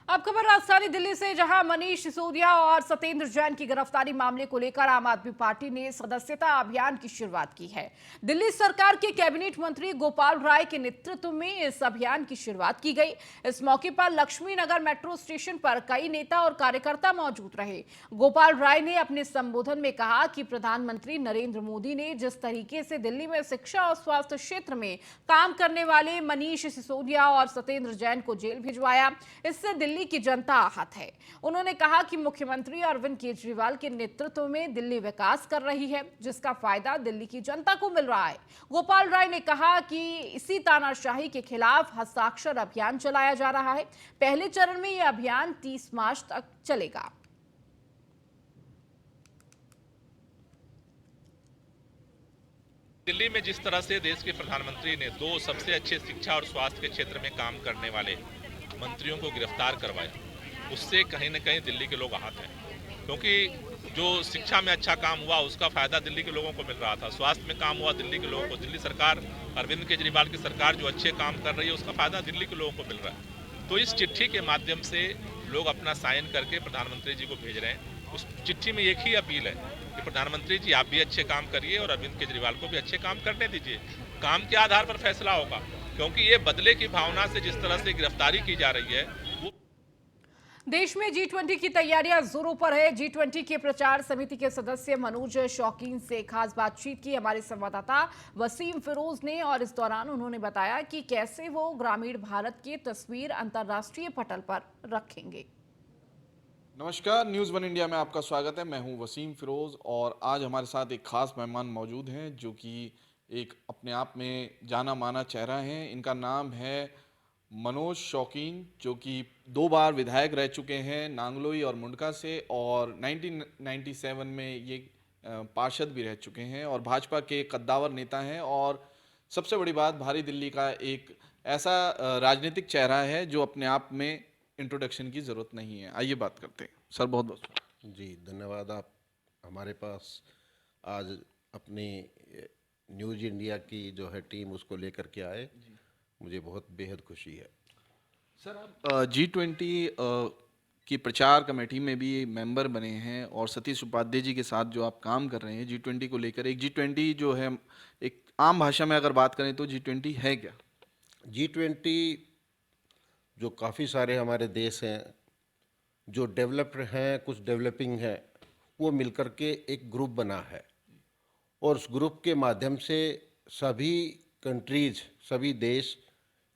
अब खबर राजधानी दिल्ली से, जहां मनीष सिसोदिया और सत्येंद्र जैन की गिरफ्तारी मामले को लेकर आम आदमी पार्टी ने सदस्यता अभियान की शुरुआत की है। दिल्ली सरकार के कैबिनेट मंत्री गोपाल राय के नेतृत्व में इस अभियान की शुरुआत की गई। इस मौके पर लक्ष्मी नगर मेट्रो स्टेशन पर कई नेता और कार्यकर्ता मौजूद रहे। गोपाल राय ने अपने संबोधन में कहा कि प्रधानमंत्री नरेंद्र मोदी ने जिस तरीके से दिल्ली में शिक्षा और स्वास्थ्य क्षेत्र में काम करने वाले मनीष सिसोदिया और सत्येंद्र जैन को जेल भिजवाया, इससे दिल्ली की जनता आहत है। उन्होंने कहा कि मुख्यमंत्री अरविंद केजरीवाल के नेतृत्व में दिल्ली विकास कर रही है, जिसका फायदा दिल्ली की जनता को मिल रहा है। गोपाल राय ने कहा कि इसी तानाशाही के खिलाफ हस्ताक्षर अभियान चलाया जा रहा है। पहले चरण में यह अभियान 30 मार्च तक चलेगा। दिल्ली में जिस तरह से देश के प्रधानमंत्री ने दो सबसे अच्छे शिक्षा और स्वास्थ्य के क्षेत्र में काम करने वाले मंत्रियों को गिरफ्तार करवाया, उससे कहीं न कहीं दिल्ली के लोग आहत हैं। क्योंकि जो शिक्षा में अच्छा काम हुआ उसका फायदा दिल्ली के लोगों को मिल रहा था, स्वास्थ्य में काम हुआ दिल्ली के लोगों को, दिल्ली सरकार अरविंद केजरीवाल की सरकार जो अच्छे काम कर रही है उसका फायदा दिल्ली के लोगों को मिल रहा है। तो इस चिट्ठी के माध्यम से लोग अपना साइन करके प्रधानमंत्री जी को भेज रहे हैं। उस चिट्ठी में एक ही अपील है कि प्रधानमंत्री जी आप भी अच्छे काम करिए और अरविंद केजरीवाल को भी अच्छे काम करने दीजिए। काम के आधार पर फैसला होगा, क्योंकि ये बदले की भावना से जिस तरह से गिरफ्तारी की जा रही है वो देश में G20 की तैयारियां जोरों पर है। G20 के प्रचार समिति के सदस्य मनोज शौकीन से खास बातचीत की हमारे संवाददाता वसीम फिरोज ने, और इस दौरान उन्होंने बताया कि कैसे वो ग्रामीण भारत की तस्वीर अंतर्राष्ट्रीय पटल पर रखेंगे। नमस्कार, न्यूज़ वन इंडिया में आपका स्वागत है। मैं हूं वसीम फिरोज और आज हमारे साथ एक खास मेहमान मौजूद हैं जो कि एक अपने आप में जाना माना चेहरा है। इनका नाम है मनोज शौकीन, जो कि 2 बार विधायक रह चुके हैं नांगलोई और मुंडका से, और 1997 में ये पार्षद भी रह चुके हैं और भाजपा के कद्दावर नेता हैं। और सबसे बड़ी बात, भारी दिल्ली का एक ऐसा राजनीतिक चेहरा है जो अपने आप में इंट्रोडक्शन की ज़रूरत नहीं है। आइए बात करते हैं। सर, बहुत बहुत जी धन्यवाद। आप हमारे पास आज अपनी न्यूज़ इंडिया की जो है टीम उसको लेकर के आए, मुझे बहुत बेहद खुशी है। सर, आप G20 की प्रचार कमेटी में भी मेंबर बने हैं और सतीश उपाध्याय जी के साथ जो आप काम कर रहे हैं G20 को लेकर, एक G20 जो है, एक आम भाषा में अगर बात करें तो G20 है क्या? G20 जो काफ़ी सारे हमारे देश हैं जो डेवलप्ड हैं, कुछ डेवलपिंग हैं, वो मिलकर के एक ग्रुप बना है और उस ग्रुप के माध्यम से सभी कंट्रीज, सभी देश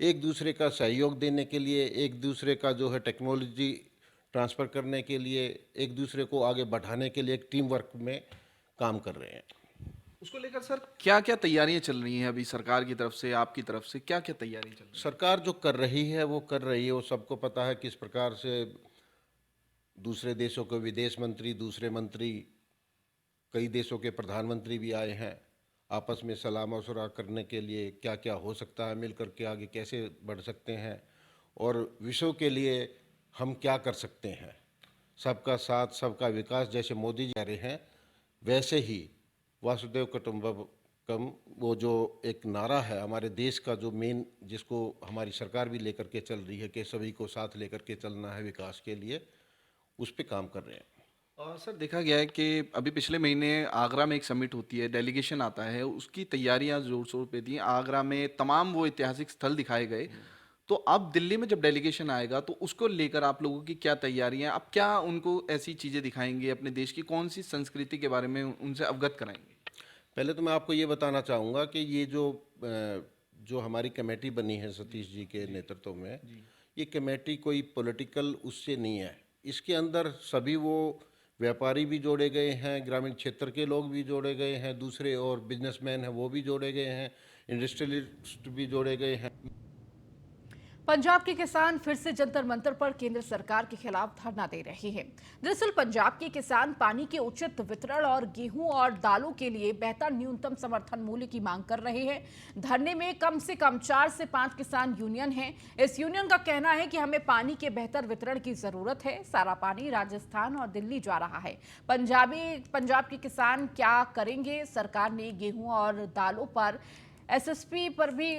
एक दूसरे का सहयोग देने के लिए, एक दूसरे का जो है टेक्नोलॉजी ट्रांसफ़र करने के लिए, एक दूसरे को आगे बढ़ाने के लिए एक टीम वर्क में काम कर रहे हैं। उसको लेकर सर क्या क्या तैयारियां चल रही हैं अभी सरकार की तरफ से, आपकी तरफ से क्या क्या तैयारियां चल रही हैं? सरकार जो कर रही है वो कर रही है, वो सबको पता है किस प्रकार से दूसरे देशों के विदेश मंत्री, दूसरे मंत्री, कई देशों के प्रधानमंत्री भी आए हैं आपस में सलाह मशवरा करने के लिए, क्या क्या हो सकता है, मिल कर के आगे कैसे बढ़ सकते हैं और विश्व के लिए हम क्या कर सकते हैं। सबका साथ सबका विकास, जैसे मोदी जी कह रहे हैं, वैसे ही वासुदेव कुटुंबकम, वो जो एक नारा है हमारे देश का, जो मेन, जिसको हमारी सरकार भी लेकर के चल रही है कि सभी को साथ लेकर के चलना है विकास के लिए, उस पर काम कर रहे हैं। और सर, देखा गया है कि अभी पिछले महीने आगरा में एक समिट होती है, डेलीगेशन आता है, उसकी तैयारियां जोर शोर पे थी। आगरा में तमाम वो ऐतिहासिक स्थल दिखाए गए। तो अब दिल्ली में जब डेलीगेशन आएगा तो उसको लेकर आप लोगों की क्या तैयारियां, आप क्या उनको ऐसी चीज़ें दिखाएंगे, अपने देश की कौन सी संस्कृति के बारे में उनसे अवगत कराएंगे? पहले तो मैं आपको ये बताना चाहूँगा कि ये जो हमारी कमेटी बनी है सतीश जी के नेतृत्व में, ये कमेटी कोई पॉलिटिकल उससे नहीं है। इसके अंदर सभी वो व्यापारी भी जोड़े गए हैं, ग्रामीण क्षेत्र के लोग भी जोड़े गए हैं, दूसरे और बिजनेसमैन हैं वो भी जोड़े गए हैं, इंडस्ट्रियलिस्ट भी जोड़े गए हैं। पंजाब के किसान फिर से जंतर मंतर पर केंद्र सरकार के खिलाफ धरना दे रहे हैं। दरअसल पंजाब के किसान पानी के उचित वितरण और गेहूं और दालों के लिए बेहतर न्यूनतम समर्थन मूल्य की मांग कर रहे हैं। धरने में कम से कम 4 से 5 किसान यूनियन हैं। इस यूनियन का कहना है कि हमें पानी के बेहतर वितरण की जरूरत है। सारा पानी राजस्थान और दिल्ली जा रहा है। पंजाब के किसान क्या करेंगे? सरकार ने गेहूं और दालों पर एसएसपी पर भी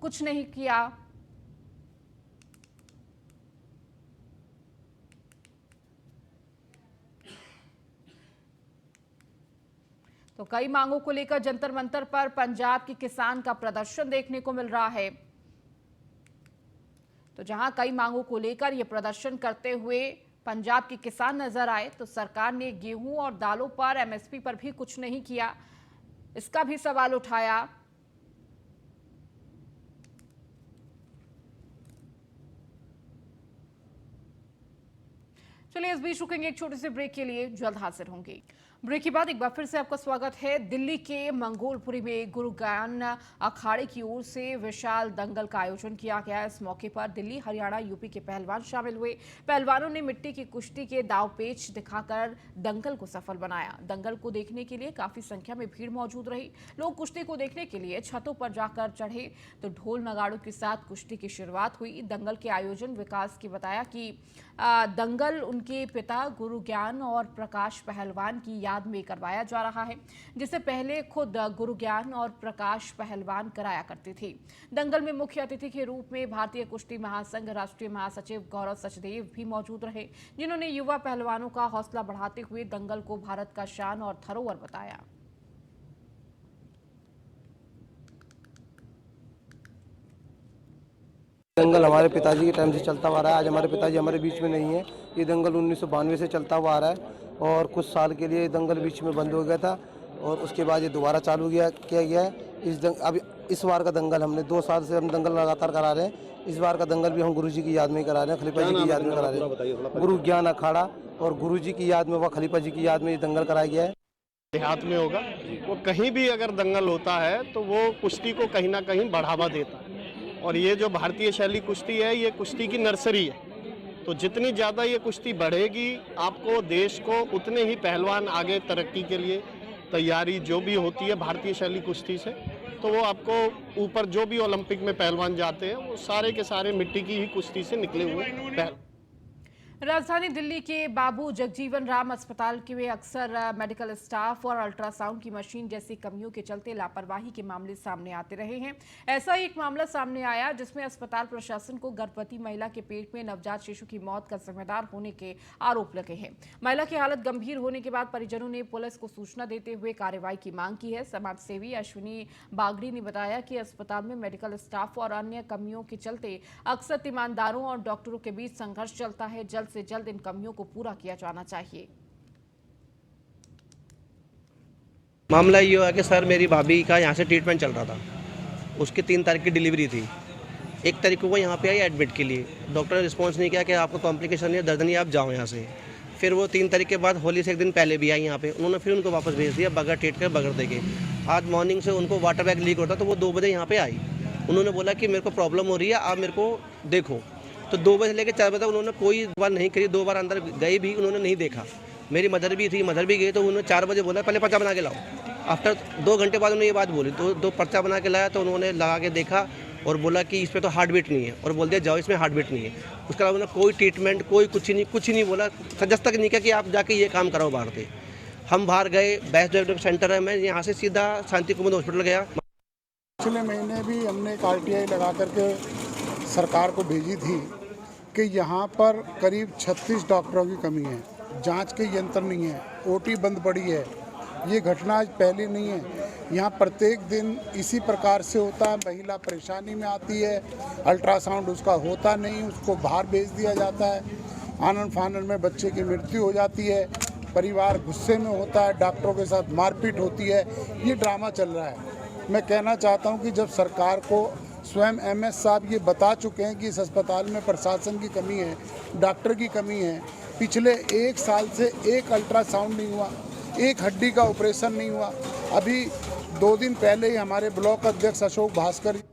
कुछ नहीं किया। तो कई मांगों को लेकर जंतर मंतर पर पंजाब के किसान का प्रदर्शन देखने को मिल रहा है। तो जहां कई मांगों को लेकर यह प्रदर्शन करते हुए पंजाब के किसान नजर आए, तो सरकार ने गेहूं और दालों पर एमएसपी पर भी कुछ नहीं किया, इसका भी सवाल उठाया। चलिए इस बीच रुकेंगे एक छोटे से ब्रेक के लिए, जल्द हाजिर होंगे। ब्रेक के बाद एक बार फिर से आपका स्वागत है। दिल्ली के मंगोलपुरी में गुरु ज्ञान अखाड़े की ओर से विशाल दंगल का आयोजन किया गया। इस मौके पर दिल्ली, हरियाणा, यूपी के पहलवान शामिल हुए। पहलवानों ने मिट्टी की कुश्ती के दाव पेच दिखाकर दंगल को सफल बनाया। दंगल को देखने के लिए काफी संख्या में भीड़ मौजूद रही। लोग कुश्ती को देखने के लिए छतों पर जाकर चढ़े, तो ढोल नगाड़ों के साथ कुश्ती की शुरुआत हुई। दंगल के आयोजन विकास की बताया कि दंगल उनके पिता गुरु ज्ञान और प्रकाश पहलवान की याद में करवाया जा रहा है, जिसे पहले खुद गुरु ज्ञान और प्रकाश पहलवान कराया करते थे। दंगल में मुख्य अतिथि के रूप में भारतीय कुश्ती महासंघ राष्ट्रीय महासचिव गौरव सचदेव भी मौजूद रहे, जिन्होंने युवा पहलवानों का हौसला बढ़ाते हुए दंगल को भारत का शान और धरोहर बताया। दंगल हमारे पिताजी के टाइम से चलता हुआ रहा है। आज हमारे पिताजी हमारे बीच में नहीं है। ये दंगल 1992 से चलता हुआ आ रहा है और कुछ साल के लिए दंगल बीच में बंद हो गया था और उसके बाद ये दोबारा चालू किया गया है। अब इस बार का दंगल हमने 2 साल से हम दंगल लगातार करा रहे हैं। इस बार का दंगल भी हम गुरुजी की याद में करा रहे हैं, खलीफा जी की याद में करा रहे हैं। गुरु ज्ञान अखाड़ा और गुरुजी की याद में व खलीफा जी की याद में ये दंगल कराया गया है। देहात में होगा, वो कहीं भी अगर दंगल होता है तो वो कुश्ती को कहीं ना कहीं बढ़ावा देता है। और ये जो भारतीय शैली कुश्ती है, ये कुश्ती की नर्सरी है। तो जितनी ज़्यादा ये कुश्ती बढ़ेगी, आपको देश को उतने ही पहलवान आगे तरक्की के लिए तैयारी जो भी होती है भारतीय शैली कुश्ती से, तो वो आपको ऊपर जो भी ओलंपिक में पहलवान जाते हैं वो सारे के सारे मिट्टी की ही कुश्ती से निकले हुए पहलवान। राजधानी दिल्ली के बाबू जगजीवन राम अस्पताल के अक्सर मेडिकल स्टाफ और अल्ट्रासाउंड की मशीन जैसी कमियों के चलते लापरवाही के मामले सामने आते रहे हैं। ऐसा ही एक मामला सामने आया जिसमें अस्पताल प्रशासन को गर्भवती महिला के पेट में नवजात शिशु की मौत का जिम्मेदार होने के आरोप लगे हैं। महिला की हालत गंभीर होने के बाद परिजनों ने पुलिस को सूचना देते हुए कार्रवाई की मांग की है। समाजसेवी अश्विनी बागड़ी ने बताया कि अस्पताल में मेडिकल स्टाफ और अन्य कमियों के चलते अक्सर ईमानदारों और डॉक्टरों के बीच संघर्ष चलता है। जल्द से जल्द इन कमियों को पूरा किया जाना चाहिए। मामला ये हुआ कि सर मेरी भाभी का यहाँ से ट्रीटमेंट चल रहा था, उसकी 3 तारीख की डिलीवरी थी। 1 तारीख को यहाँ पे आई एडमिट के लिए, डॉक्टर ने रिस्पॉन्स नहीं किया कि आपको कॉम्प्लिकेशन है, दर्द नहीं, आप जाओ यहाँ से। फिर वो 3 तारीख के बाद होली से 1 दिन पहले भी आई यहाँ पे, उन्होंने फिर उनको वापस भेज दिया बगैर ट्रीट कर बगैर देखे। आज मॉर्निंग से उनको वाटर बैग लीक होता तो वो 2 बजे यहाँ पे आई। उन्होंने बोला कि मेरे को प्रॉब्लम हो रही है, आप मेरे को देखो। तो 2 बजे लेकर 4 बजे तक उन्होंने कोई बार नहीं करी। 2 बार अंदर गए भी, उन्होंने नहीं देखा। मेरी मदर भी थी, मदर भी गई, तो उन्होंने 4 बजे बोला पहले पर्चा बना के लाओ। आफ्टर 2 घंटे बाद उन्होंने ये बात बोली, तो 2 पर्चा बना के लाया, तो उन्होंने लगा के देखा और बोला कि इस पर तो हार्ट बीट नहीं है, और बोल दिया जाओ इसमें हार्ट बीट नहीं है। उसके अलावा उन्होंने कोई ट्रीटमेंट, कुछ ही नहीं बोला, सजेस्ट तक नहीं किया कि आप जाके ये काम कराओ बाहर से। हम बाहर गए, बेस्ट डेवलपमेंट सेंटर है, मैं यहाँ से सीधा शांति कुमुद हॉस्पिटल गया। पिछले महीने भी हमने एक RTI लगा करके सरकार को भेजी थी कि यहाँ पर करीब 36 डॉक्टरों की कमी है, जांच के यंत्र नहीं है, OT बंद पड़ी है। ये घटना आज पहली नहीं है, यहाँ प्रत्येक दिन इसी प्रकार से होता है। महिला परेशानी में आती है, अल्ट्रासाउंड उसका होता नहीं, उसको बाहर भेज दिया जाता है, आनन फानन में बच्चे की मृत्यु हो जाती है, परिवार गुस्से में होता है, डॉक्टरों के साथ मारपीट होती है। ये ड्रामा चल रहा है। मैं कहना चाहता हूँ कि जब सरकार को स्वयं MS साहब ये बता चुके हैं कि इस अस्पताल में प्रशासन की कमी है, डॉक्टर की कमी है, पिछले 1 साल से 1 अल्ट्रासाउंड नहीं हुआ, 1 हड्डी का ऑपरेशन नहीं हुआ। अभी 2 दिन पहले ही हमारे ब्लॉक अध्यक्ष अशोक भास्कर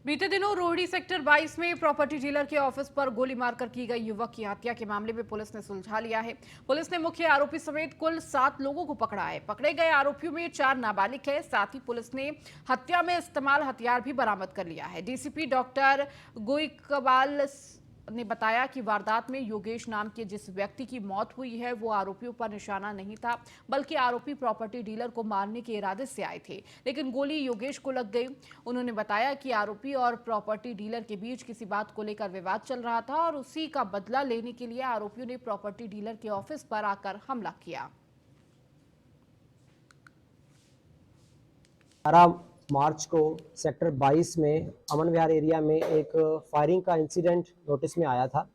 बीते दिनों रोहिणी सेक्टर 22 में प्रॉपर्टी डीलर के ऑफिस पर गोली मारकर की गई युवक की हत्या के मामले में पुलिस ने सुलझा लिया है। पुलिस ने मुख्य आरोपी समेत कुल 7 लोगों को पकड़ा है। पकड़े गए आरोपियों में 4 नाबालिग है। साथ ही पुलिस ने हत्या में इस्तेमाल हथियार भी बरामद कर लिया है। DCP डॉक्टर गोइकबाल ने बताया कि वारदात में योगेश नाम के जिस व्यक्ति की मौत हुई है वो आरोपियों पर निशाना नहीं था, बल्कि आरोपी प्रॉपर्टी डीलर को मारने के इरादे से आए थे, लेकिन गोली योगेश को लग गई। उन्होंने बताया कि आरोपी और प्रॉपर्टी डीलर के बीच किसी बात को लेकर विवाद चल रहा था और उसी का बदला लेने के लिए आरोपियों ने प्रॉपर्टी डीलर के ऑफिस पर आकर हमला किया। 12 मार्च को सेक्टर 22 में अमन विहार एरिया में एक फायरिंग का इंसिडेंट नोटिस में आया था।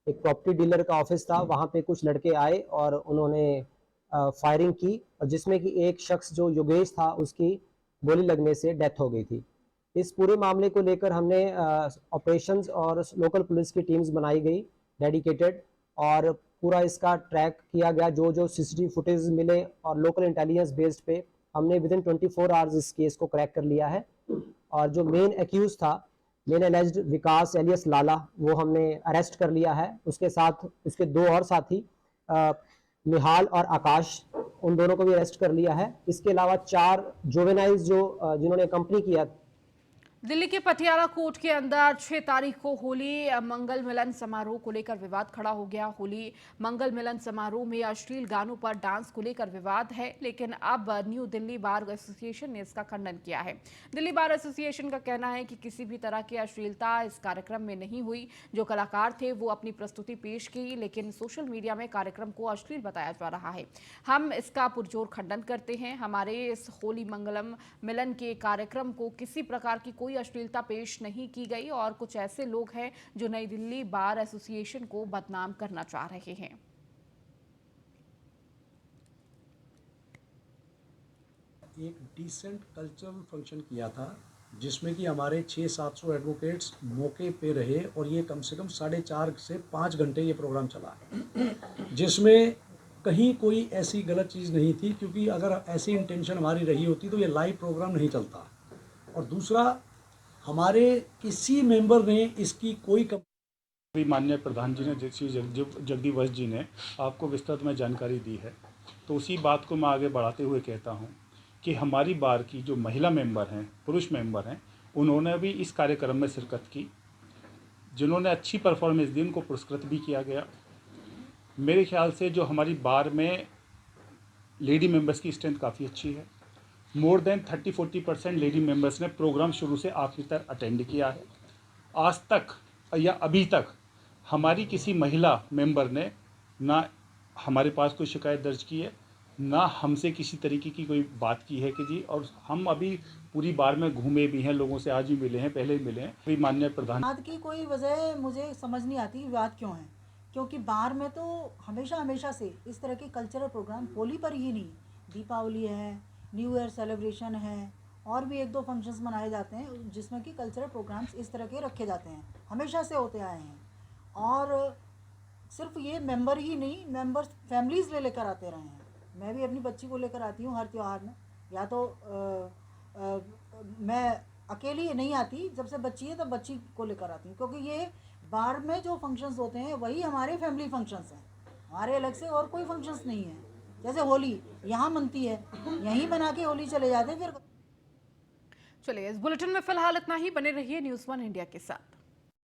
एक प्रॉपर्टी डीलर का ऑफिस था, वहाँ पे कुछ लड़के आए और उन्होंने फायरिंग की, और जिसमें कि एक शख्स जो योगेश था उसकी गोली लगने से डेथ हो गई थी। इस पूरे मामले को लेकर हमने ऑपरेशंस और लोकल पुलिस की टीम्स बनाई गई डेडिकेटेड, और पूरा इसका ट्रैक किया गया। जो जो सीसीटीवी फुटेज मिले और लोकल इंटेलिजेंस बेस्ड पे हमने विदिन 24 आवर्स इस केस को क्रैक कर लिया है। और जो मेन एक्यूज था, मेन एलिज्ड विकास एलियस लाला, वो हमने अरेस्ट कर लिया है। उसके साथ उसके 2 और साथी निहाल और आकाश, उन दोनों को भी अरेस्ट कर लिया है। इसके अलावा 4 जुवेनाइल्स जिन्होंने कंपनी किया। दिल्ली के पटियाला कोर्ट के अंदर 6 तारीख को होली मंगल मिलन समारोह को लेकर विवाद खड़ा हो गया। होली मंगल मिलन समारोह में अश्लील गानों पर डांस को लेकर विवाद है, लेकिन अब न्यू दिल्ली बार एसोसिएशन ने इसका खंडन किया है। दिल्ली बार एसोसिएशन का कहना है कि किसी भी तरह की अश्लीलता इस कार्यक्रम में नहीं हुई। जो कलाकार थे वो अपनी प्रस्तुति पेश की, लेकिन सोशल मीडिया में कार्यक्रम को अश्लील बताया जा रहा है। हम इसका पुरजोर खंडन करते हैं। हमारे इस होली मंगलम मिलन के कार्यक्रम को किसी प्रकार की कोई अश्लीलता पेश नहीं की गई, और कुछ ऐसे लोग हैं जो नई दिल्ली बार एसोसिएशन को बदनाम करना चाह रहे हैं। एक डिसेंट कल्चरल फंक्शन किया था जिसमें कि हमारे 600-700 एडवोकेट्स मौके पे रहे, और ये कम से कम 4.5 से 5 घंटे ये प्रोग्राम चला, जिसमें कहीं कोई ऐसी गलत चीज़ नहीं थी, क्योंकि अगर ऐसी इंटेंशन हमारी रही होती तो ये लाइव प्रोग्राम नहीं चलता। और दूसरा, हमारे किसी मेंबर ने इसकी कोई भी माननीय प्रधान जी ने, श्री जगदीश जी ने आपको विस्तृत में जानकारी दी है, तो उसी बात को मैं आगे बढ़ाते हुए कहता हूं कि हमारी बार की जो महिला मेंबर हैं, पुरुष मेंबर हैं, उन्होंने भी इस कार्यक्रम में शिरकत की। जिन्होंने अच्छी परफॉर्मेंस दी उनको पुरस्कृत भी किया गया। मेरे ख्याल से जो हमारी बार में लेडी मेंबर्स की स्ट्रेंथ काफ़ी अच्छी है। मोर देन 30-40% लेडी मेंबर्स ने प्रोग्राम शुरू से आखिर तक अटेंड किया है। आज तक या अभी तक हमारी किसी महिला मेंबर ने ना हमारे पास कोई शिकायत दर्ज की है, ना हमसे किसी तरीके की कोई बात की है कि जी। और हम अभी पूरी बार में घूमे भी हैं, लोगों से आज भी मिले हैं, पहले भी मिले हैं। अभी माननीय प्रधान विवाद की कोई वजह मुझे समझ नहीं आती, विवाद क्यों है, क्योंकि बार में तो हमेशा से इस तरह के कल्चरल प्रोग्राम, होली पर ही नहीं, दीपावली है, न्यू ईयर सेलिब्रेशन है, और भी 1-2 फंक्शंस मनाए जाते हैं जिसमें कि कल्चरल प्रोग्राम्स इस तरह के रखे जाते हैं, हमेशा से होते आए हैं। और सिर्फ ये मेंबर ही नहीं, मेंबर्स फैमिलीज़ लेकर आते रहे हैं। मैं भी अपनी बच्ची को लेकर आती हूँ हर त्यौहार में, या तो मैं अकेली नहीं आती, जब से बच्ची है तब बच्ची को लेकर आती हूँ, क्योंकि ये बार में जो फंक्शंस होते हैं वही हमारे फैमिली फंक्शंस हैं, हमारे अलग से और कोई फंक्शंस नहीं है। जैसे होली यहाँ मनती है, यहीं बना के होली चले जाते हैं। फिर चलिए, इस बुलेटिन में फिलहाल इतना ही। बने रहिए न्यूज़ 1 इंडिया के साथ।